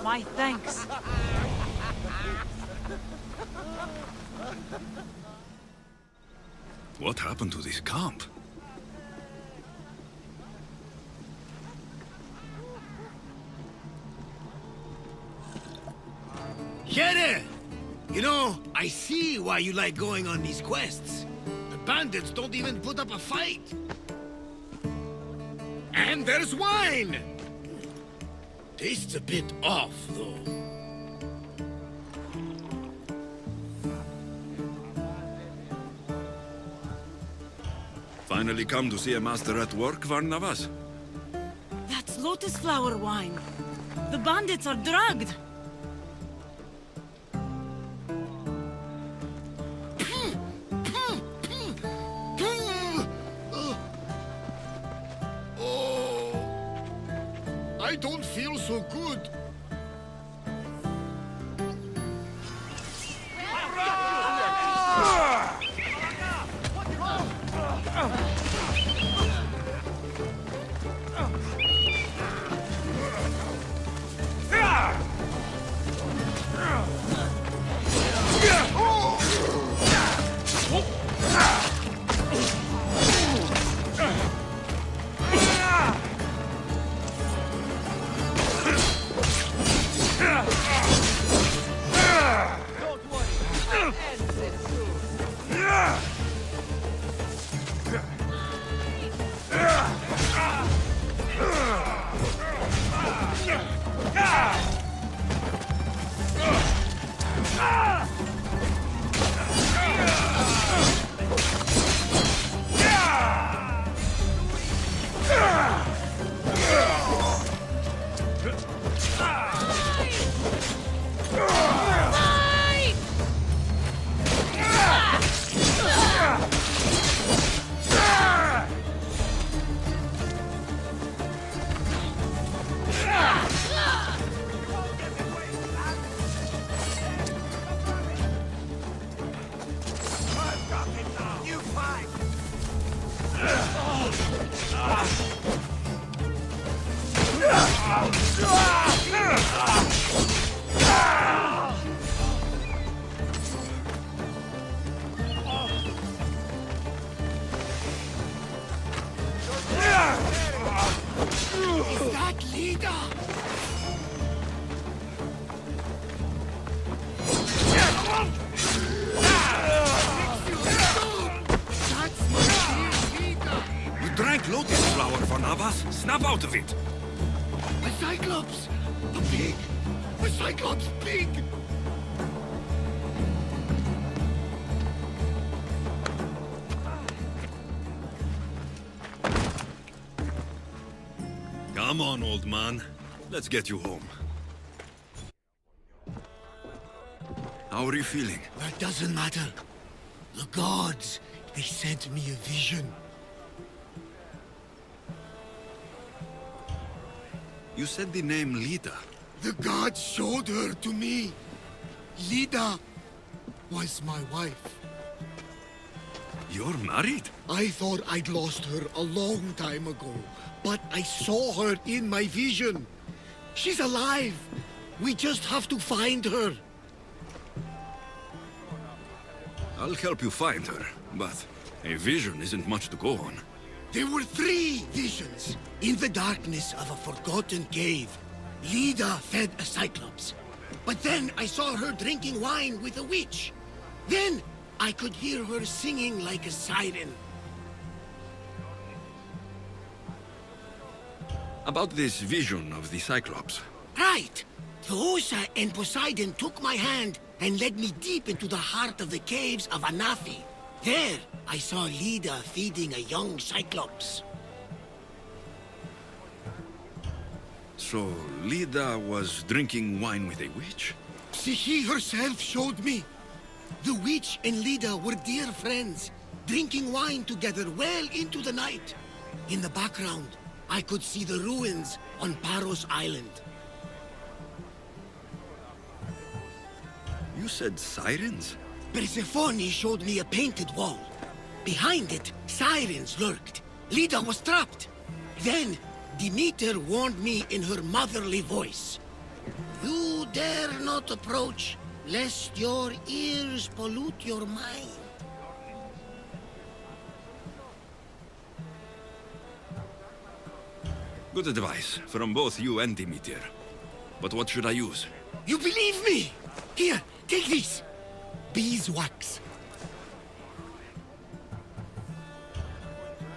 My thanks. What happened to this camp? Here! You know, I see why you like going on these quests. The bandits don't even put up a fight. And there's wine! Tastes a bit off, though. Finally come to see a master at work, Varnavas? That's lotus flower wine. The bandits are drugged. I don't feel so good. Is that Lida? You drank lotus flower, Varnavas. Snap out of it! A Cyclops! A pig! A Cyclops pig! Come on, old man. Let's get you home. How are you feeling? That doesn't matter. The gods, they sent me a vision. You said the name Lida. The gods showed her to me. Lida was my wife. You're married? I thought I'd lost her a long time ago, but I saw her in my vision. She's alive. We just have to find her. I'll help you find her, but a vision isn't much to go on. There were 3 visions. In the darkness of a forgotten cave, Lida fed a Cyclops. But then I saw her drinking wine with a witch. Then I could hear her singing like a siren. About this vision of the Cyclops. Right. Theosa and Poseidon took my hand and led me deep into the heart of the caves of Anafi. There, I saw Lida feeding a young Cyclops. So, Lida was drinking wine with a witch? She herself showed me. The witch and Lida were dear friends, drinking wine together well into the night. In the background, I could see the ruins on Paros Island. You said sirens? Persephone showed me a painted wall. Behind it, sirens lurked. Lida was trapped. Then, Demeter warned me in her motherly voice. You dare not approach, lest your ears pollute your mind. Good advice from both you and Demeter. But what should I use? You believe me? Here, take this. Beeswax.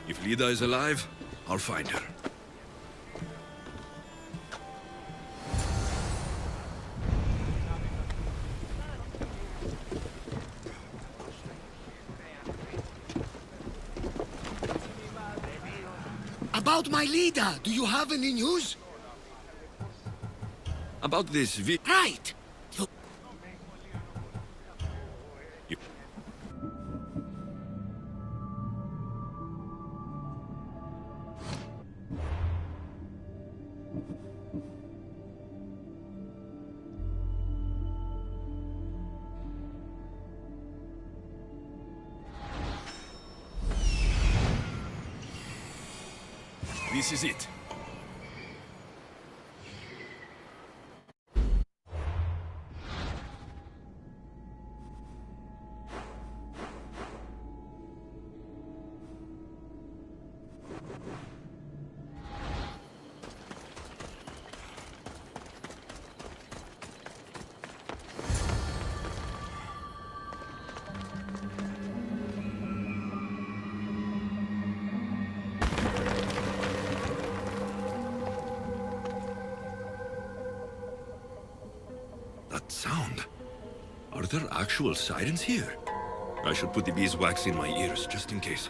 If Lida is alive, I'll find her. About my Lida, do you have any news? About this Right. You- This is it. That sound. Are there actual sirens here? I should put the beeswax in my ears, just in case.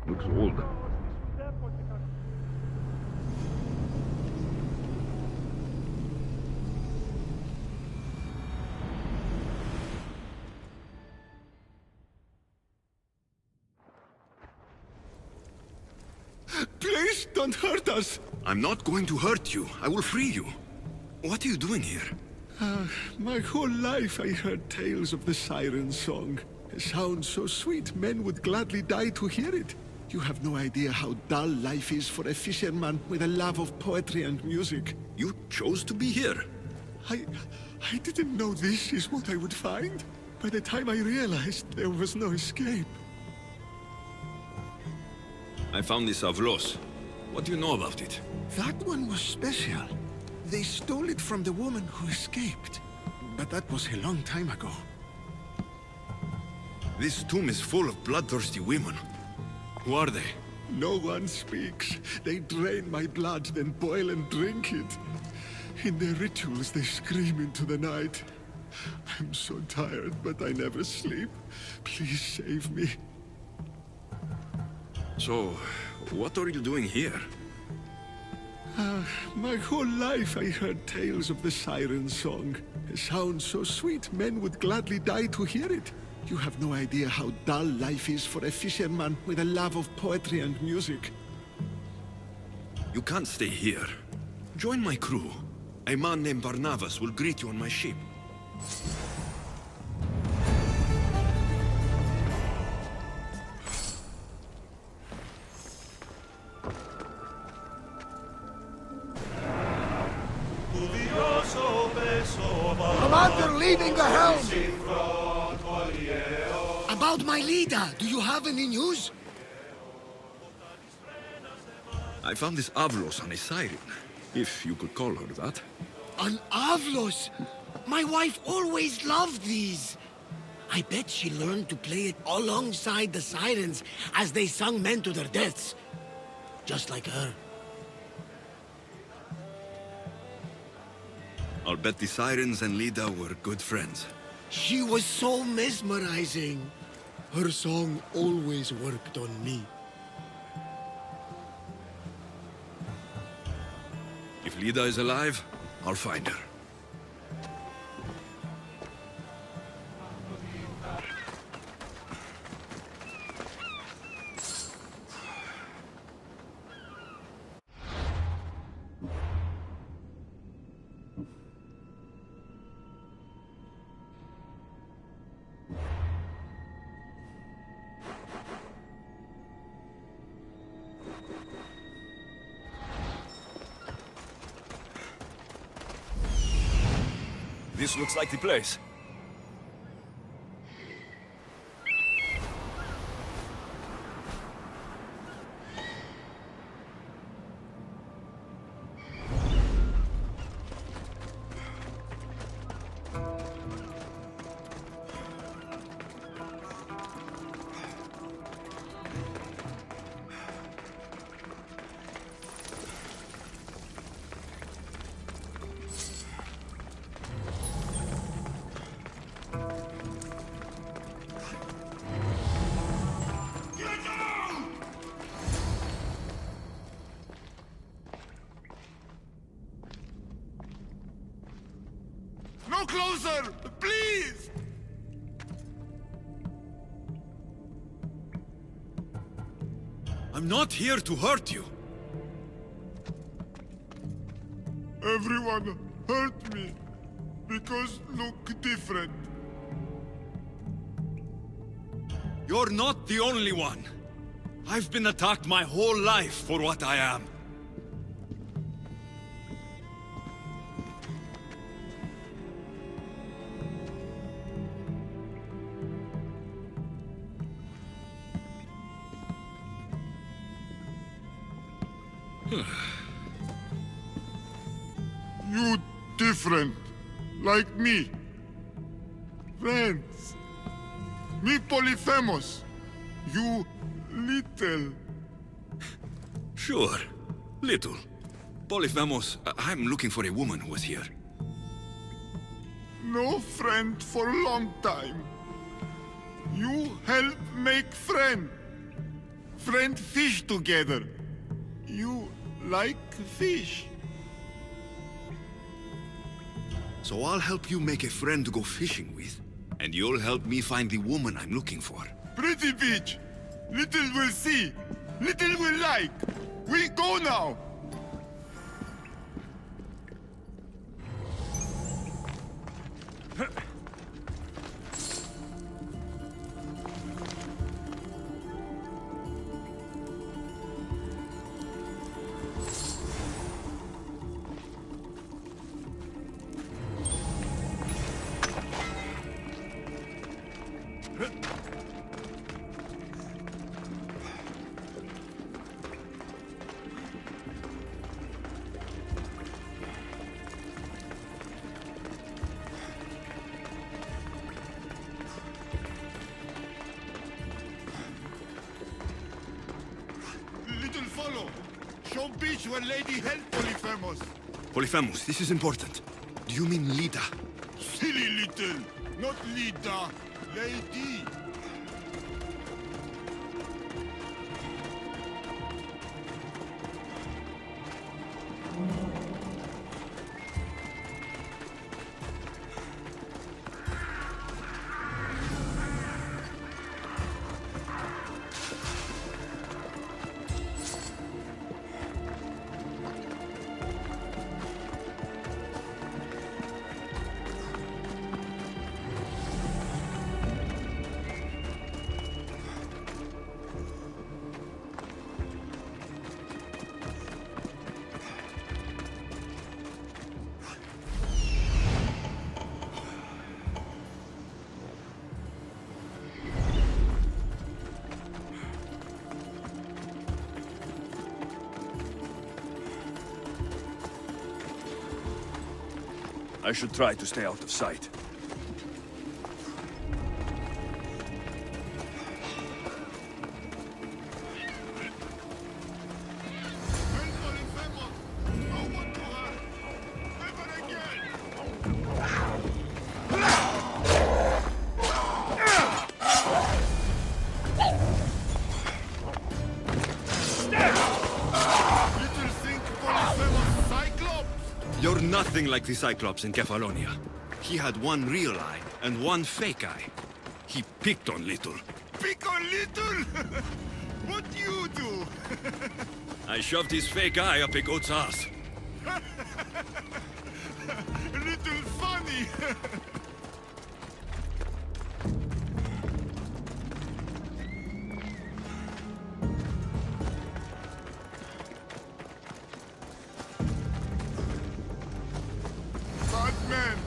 Looks old. Please don't hurt us! I'm not going to hurt you. I will free you. What are you doing here? My whole life I heard tales of the siren song. It sounds so sweet, men would gladly die to hear it. You have no idea how dull life is for a fisherman with a love of poetry and music. You chose to be here. I didn't know this is what I would find. By the time I realized there was no escape. I found this Avlos. What do you know about it? That one was special. They stole it from the woman who escaped. But that was a long time ago. This tomb is full of bloodthirsty women. Who are they? No one speaks. They drain my blood, then boil and drink it. In their rituals, they scream into the night. I'm so tired, but I never sleep. Please save me. So, what are you doing here? My whole life I heard tales of the siren song. A sound so sweet men would gladly die to hear it. You have no idea how dull life is for a fisherman with a love of poetry and music. You can't stay here. Join my crew. A man named Barnabas will greet you on my ship. Commander leading the helm! About my leader, do you have any news? I found this Avlos on a siren, if you could call her that. An Avlos! My wife always loved these. I bet she learned to play it alongside the sirens as they sung men to their deaths. Just like her. I'll bet the sirens and Lida were good friends. She was so mesmerizing. Her song always worked on me. If Lida is alive, I'll find her. This looks like the place. No closer! Please! I'm not here to hurt you. Everyone hurt me because look different. You're not the only one. I've been attacked my whole life for what I am. You different, like me. Friends. Me Polyphemus. You little. Sure. Little. Polyphemus, I'm looking for a woman who was here. No friend for a long time. You help make friend. Friend fish together. You like fish. So I'll help you make a friend to go fishing with, and you'll help me find the woman I'm looking for. Pretty beach. Little will see. Little will like. We go now. Little follow. Show beach where lady help Polyphemus. Polyphemus, this is important. Do you mean Lida? Silly little. Not Lida. Lady. I should try to stay out of sight. You're nothing like the Cyclops in Kefalonia. He had one real eye and one fake eye. He picked on Little. Pick on little? What you do? I shoved his fake eye up a goat's ass. Little funny. Bad man.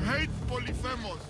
Hate Polyphemus.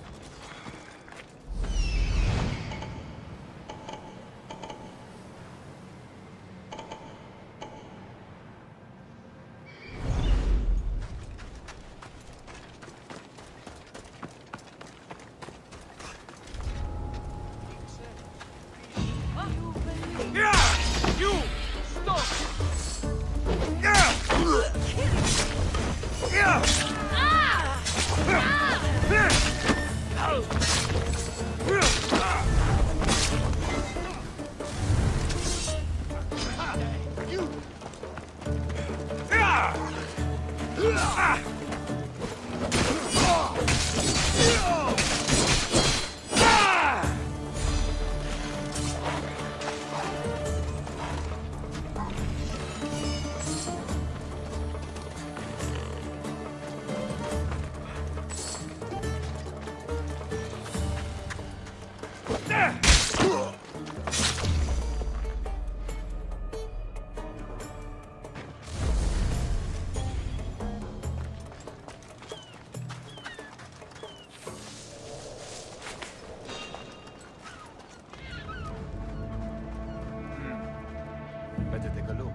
Better take a look.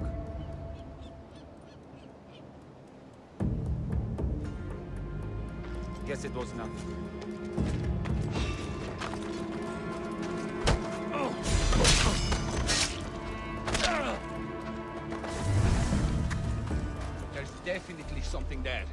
Guess it was nothing. There's definitely something there.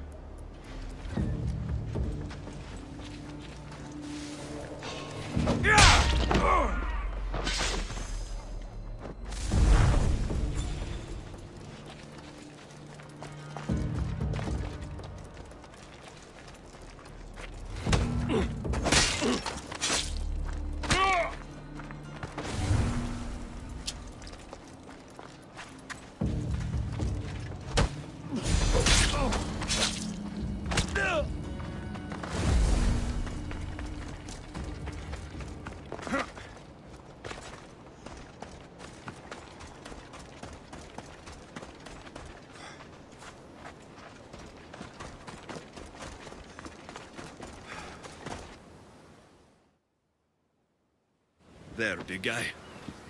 There, big guy.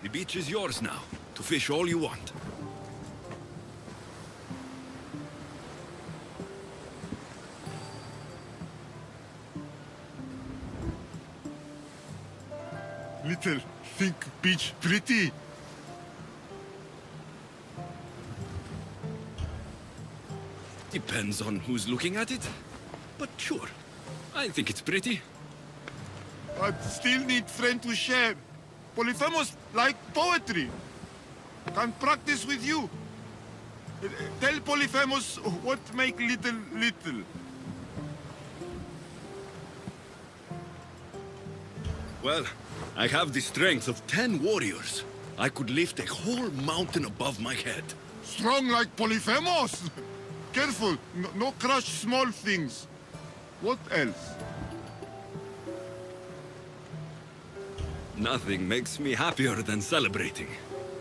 The beach is yours now, to fish all you want. Little think beach pretty. Depends on who's looking at it. But sure, I think it's pretty. But still need friend to share. Polyphemus like poetry. Can practice with you. Tell Polyphemus what make little little. Well, I have the strength of 10 warriors. I could lift a whole mountain above my head. Strong like Polyphemus. Careful, no crush small things. What else? Nothing makes me happier than celebrating.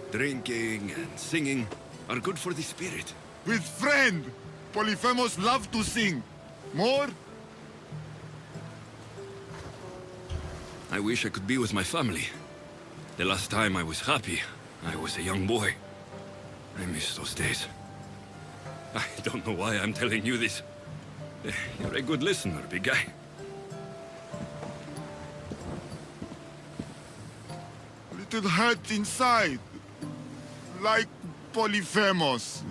Drinking and singing are good for the spirit. With friend. Polyphemus love to sing. More? I wish I could be with my family. The last time I was happy, I was a young boy. I miss those days. I don't know why I'm telling you this. You're a good listener, big guy. Little hurt inside. Like Polyphemus.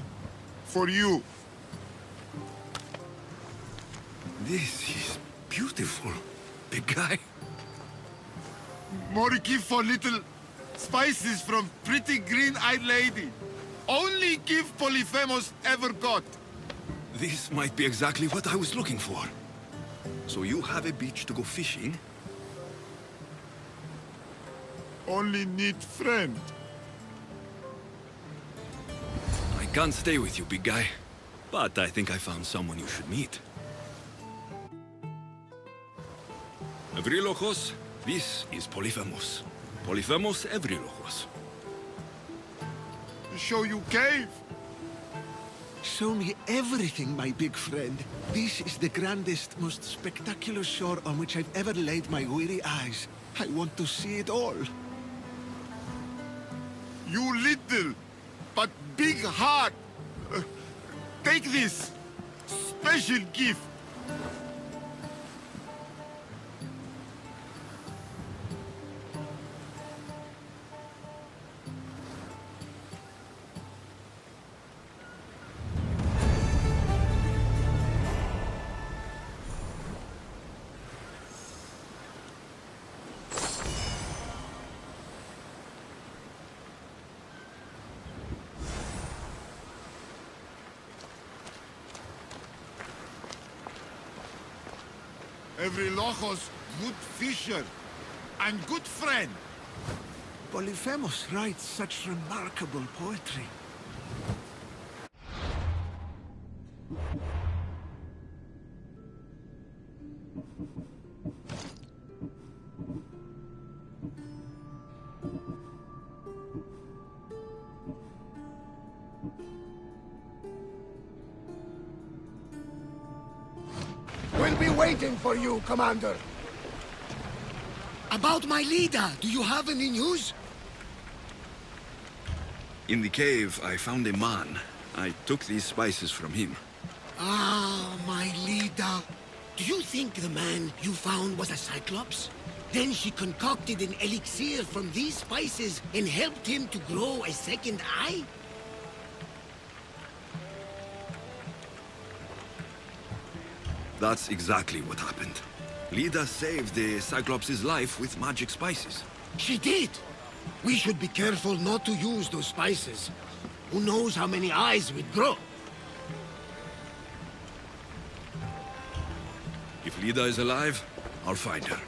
For you. This is beautiful, big guy. More give for little spices from pretty green-eyed lady. Only give Polyphemus ever got. This might be exactly what I was looking for. So you have a beach to go fishing? Only need friend. I can't stay with you, big guy. But I think I found someone you should meet. Evrilojos, this is Polyphemus. Polyphemus Evrilojos. Show you cave. Show me everything, my big friend. This is the grandest, most spectacular shore on which I've ever laid my weary eyes. I want to see it all. You little, but big heart. Take this. Special gift. Evrilojos, good fisher and good friend. Polyphemus writes such remarkable poetry. We'll be waiting for you, Commander. About my leader, do you have any news? In the cave, I found a man. I took these spices from him. Ah, my leader. Do you think the man you found was a Cyclops? Then she concocted an elixir from these spices and helped him to grow a second eye? That's exactly what happened. Lida saved the Cyclops' life with magic spices. She did! We should be careful not to use those spices. Who knows how many eyes we'd grow? If Lida is alive, I'll find her.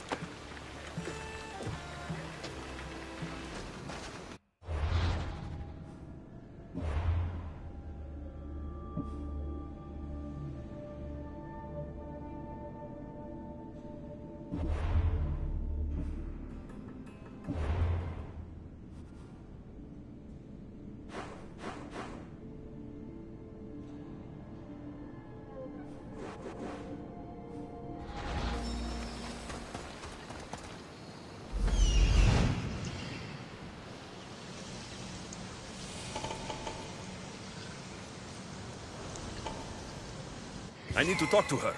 I need to talk to her.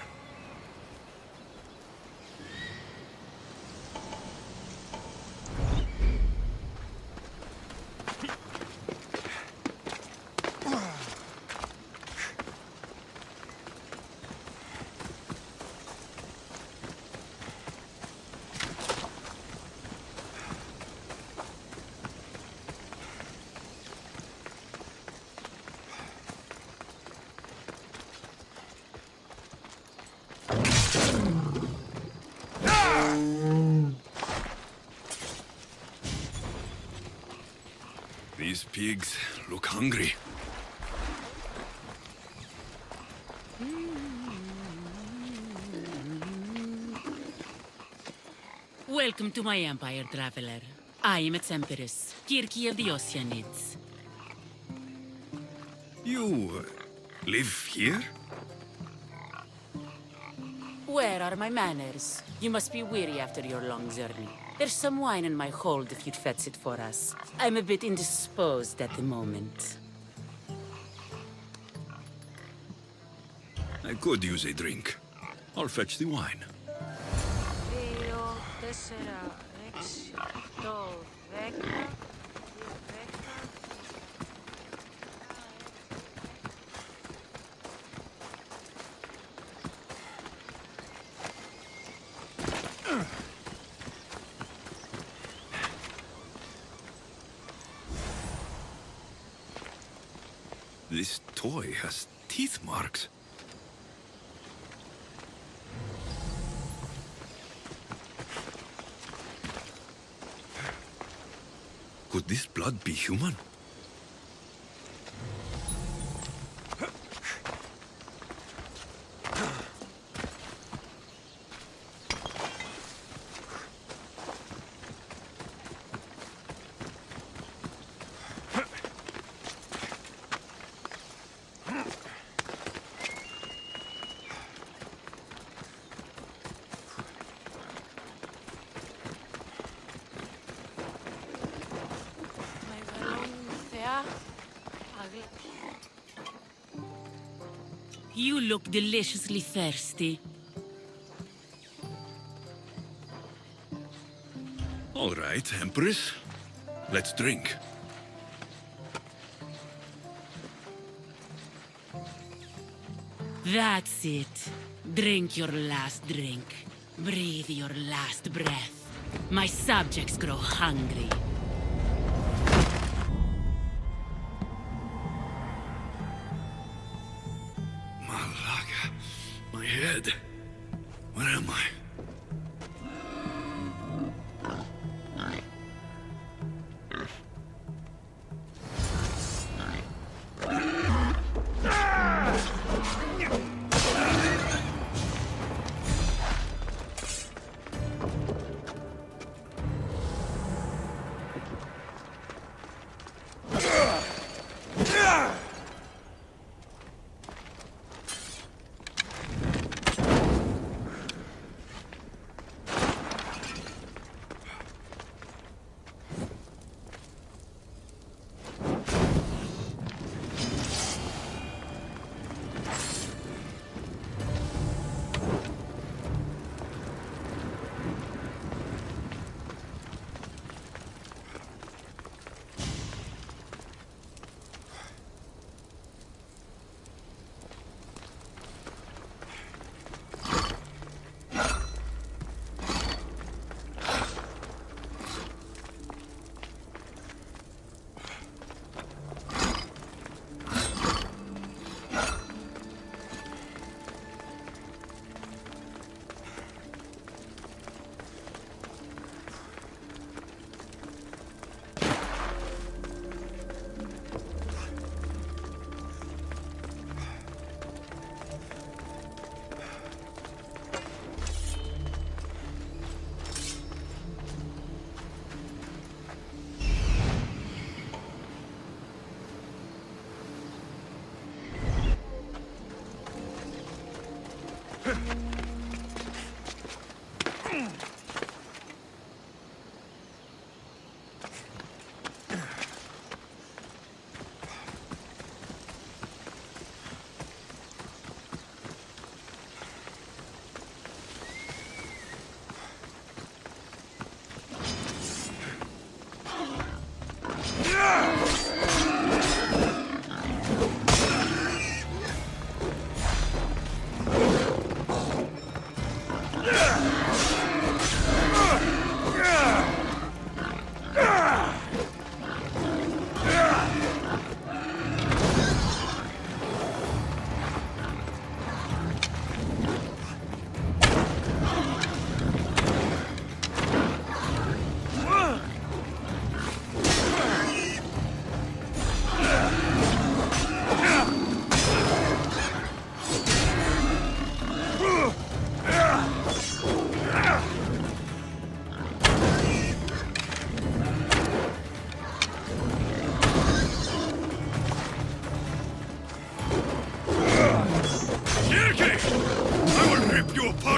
These pigs look hungry. Welcome to my empire, traveler. I am its empress, Kirki of the Oceanids. You live here? Where are my manners? You must be weary after your long journey. There's some wine in my hold if you'd fetch it for us. I'm a bit indisposed at the moment. I I could use a drink. I'll fetch the wine. This toy has teeth marks. Could this blood be human? You look deliciously thirsty. All right, Empress. Let's drink. That's it. Drink your last drink. Breathe your last breath. My subjects grow hungry. Malaga. My head. Where am I?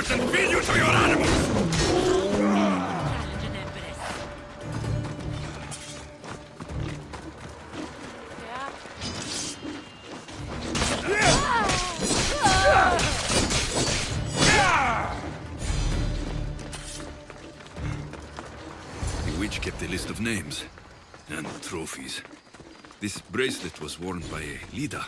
And feed you to your animals! Yeah. witch kept a list of names and trophies. This bracelet was worn by Lida.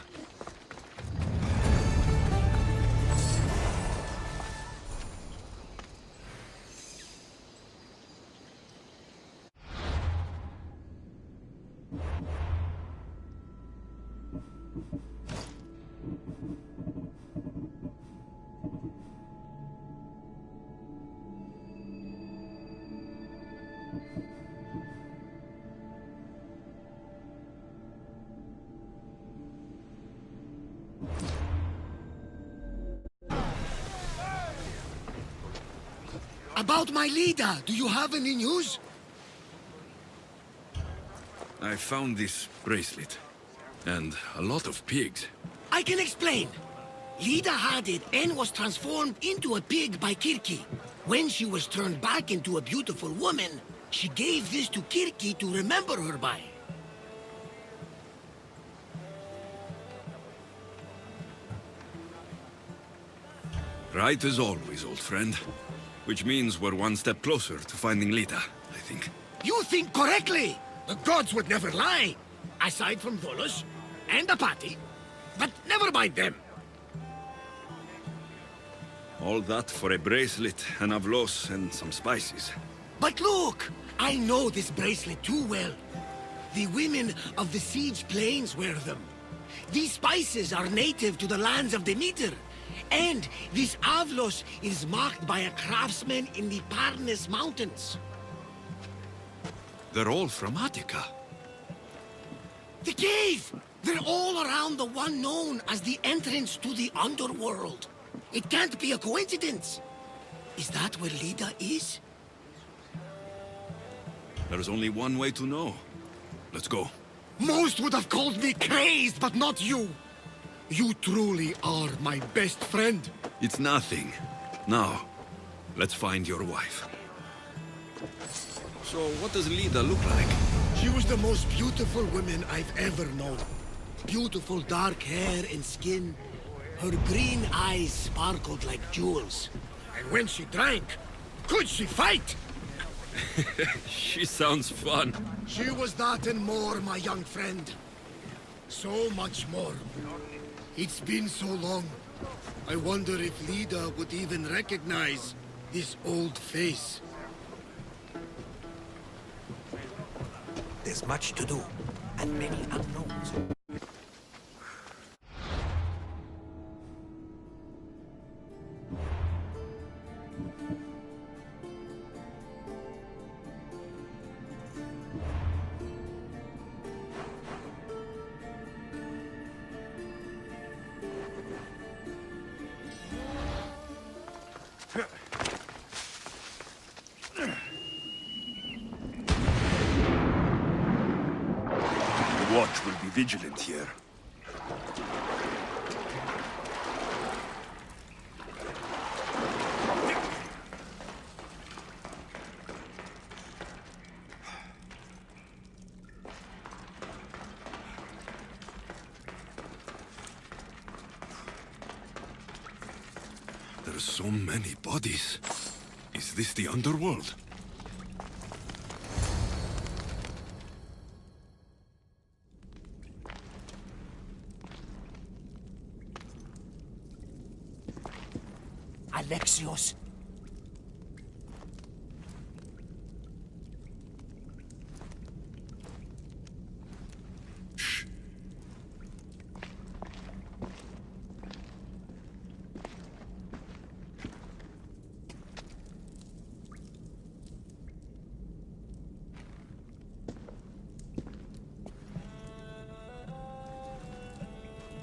About my Lida, do you have any news? I found this bracelet. And a lot of pigs. I can explain. Lida had it and was transformed into a pig by Kirki. When she was turned back into a beautiful woman, she gave this to Kirki to remember her by. Right as always, old friend. Which means we're one step closer to finding Lida, I think. You think correctly! The gods would never lie! Aside from Volos and Apati. But never mind them. All that for a bracelet, an avlos, and some spices. But look! I know this bracelet too well. The women of the Siege Plains wear them. These spices are native to the lands of Demeter. And this avlos is marked by a craftsman in the Parnes Mountains. They're all from Attica. The cave! They're all around the one known as the entrance to the underworld. It can't be a coincidence. Is that where Lida is? There's only one way to know. Let's go. Most would have called me crazed, but not you. You truly are my best friend. It's nothing. Now, let's find your wife. So, what does Lida look like? She was the most beautiful woman I've ever known. Beautiful dark hair and skin. Her green eyes sparkled like jewels. And when she drank, could she fight? She sounds fun. She was that and more, my young friend. So much more. It's been so long. I wonder if Lida would even recognize this old face. There's much to do, and many unknowns. The watch will be vigilant here. There's so many bodies. Is this the underworld? Alexios. Shh.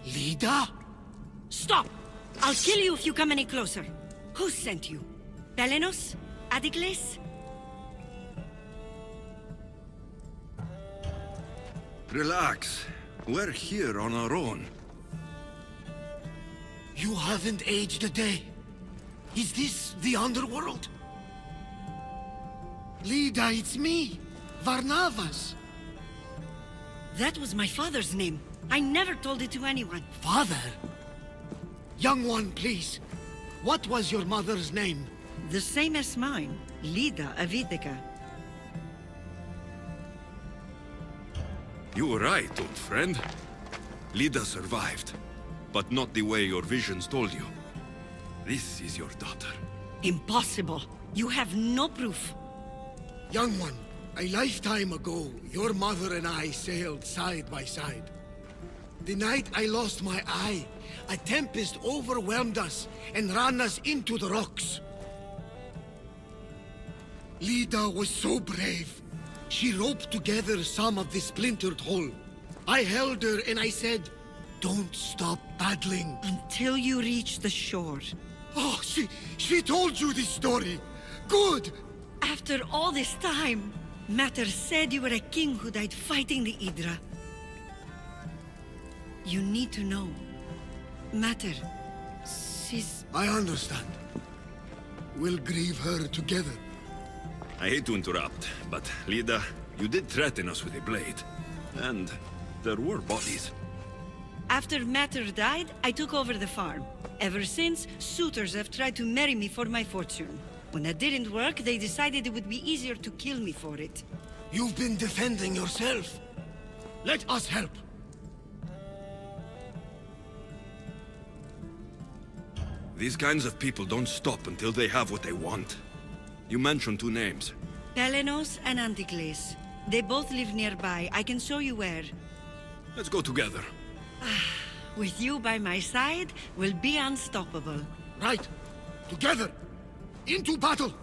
Lida? Stop! I'll kill you if you come any closer. Who sent you? Belenos? Adikles? Relax. We're here on our own. You haven't aged a day. Is this the underworld? Lida, it's me, Varnavas. That was my father's name. I never told it to anyone. Father? Young one, please. What was your mother's name? The same as mine. Lida of Ithaca. You were right, old friend. Lida survived, but not the way your visions told you. This is your daughter. Impossible. You have no proof. Young one, a lifetime ago, your mother and I sailed side by side. The night I lost my eye, a tempest overwhelmed us and ran us into the rocks. Lida was so brave. She roped together some of the splintered hull. I held her and I said, "Don't stop paddling." Until you reach the shore. Oh, she told you this story. Good! After all this time, Mater said you were a king who died fighting the Hydra. You need to know. Mater, she's... I understand. We'll grieve her together. I hate to interrupt, but Lida, you did threaten us with a blade. And there were bodies. After Mater died, I took over the farm. Ever since, suitors have tried to marry me for my fortune. When that didn't work, they decided it would be easier to kill me for it. You've been defending yourself. Let us help. These kinds of people don't stop until they have what they want. You mentioned two names. Pelenos and Anticles. They both live nearby. I can show you where. Let's go together. With you by my side, we'll be unstoppable. Right. Together. Into battle.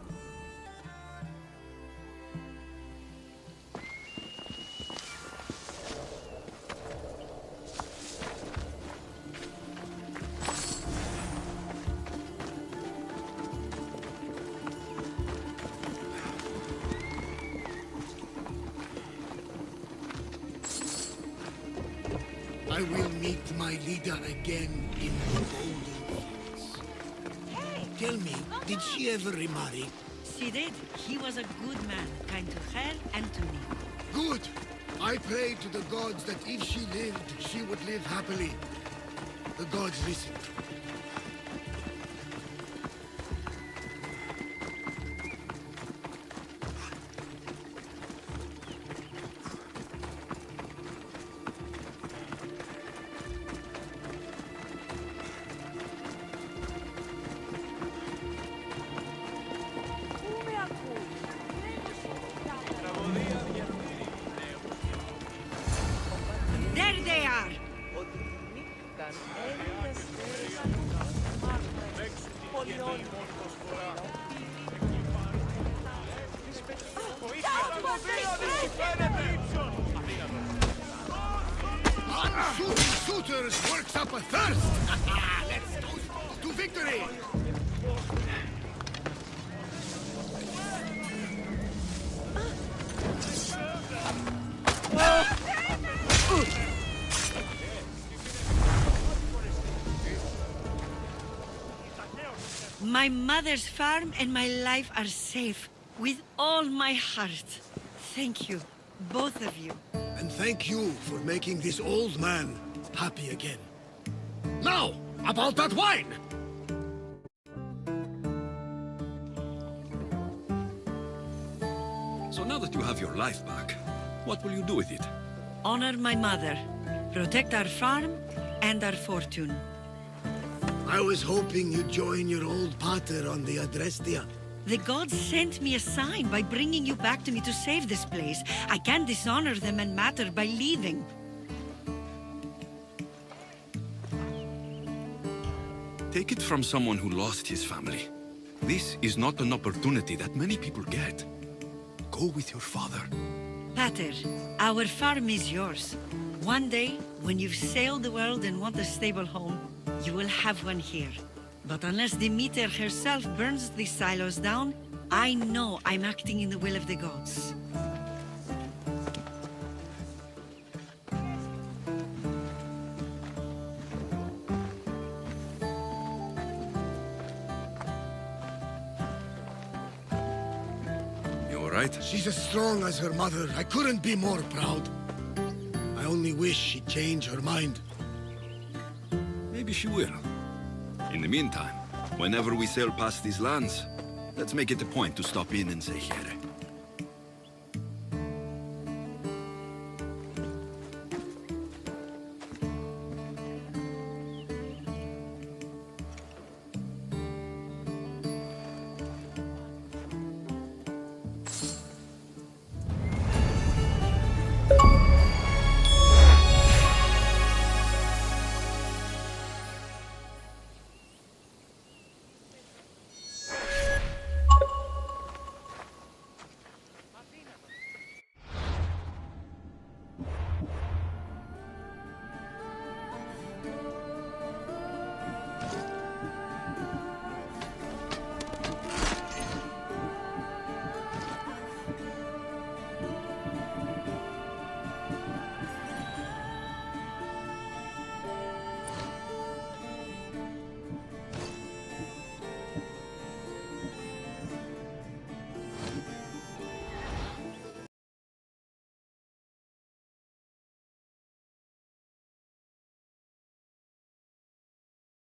I will meet my leader again in the golden fields. Tell me, did she ever remarry? She did. He was a good man, kind to her and to me. Good. I prayed to the gods that if she lived, she would live happily. The gods listened. There they are! Unshooting suitors works up a thirst! Let's toast to victory! My mother's farm and my life are safe. With all my heart. Thank you, both of you. And thank you for making this old man happy again. Now, about that wine! So now that you have your life back, what will you do with it? Honor my mother, protect our farm and our fortune. I was hoping you'd join your old pater on the Adrestia. The gods sent me a sign by bringing you back to me to save this place. I can't dishonor them and Mater by leaving. Take it from someone who lost his family. This is not an opportunity that many people get. Go with your father. Pater, our farm is yours. One day, when you've sailed the world and want a stable home, you will have one here. But unless Demeter herself burns these silos down, I know I'm acting in the will of the gods. You all right? She's as strong as her mother. I couldn't be more proud. I only wish she'd change her mind. Maybe she will. In the meantime, whenever we sail past these lands, let's make it a point to stop in and say here.